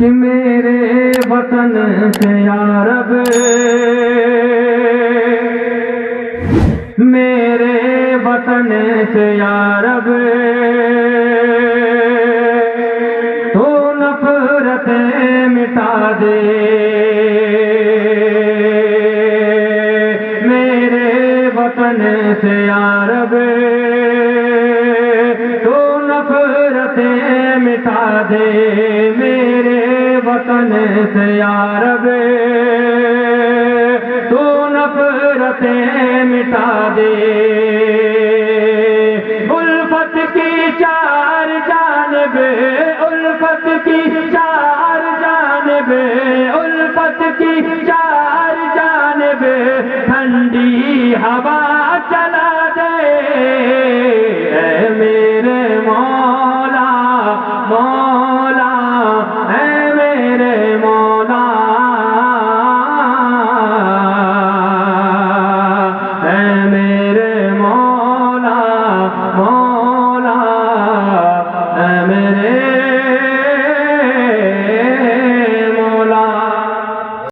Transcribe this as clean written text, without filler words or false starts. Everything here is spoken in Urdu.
کہ میرے وطن سے یا رب، میرے وطن سے یا رب تو نفرتیں مٹا دے، میرے وطن سے یا رب تو نفرتیں مٹا دے، میرے وطن سے یا رب تو نفرتیں مٹا دے۔ الفت کی چار جانب، الفت کی چار جانب، الفت کی چار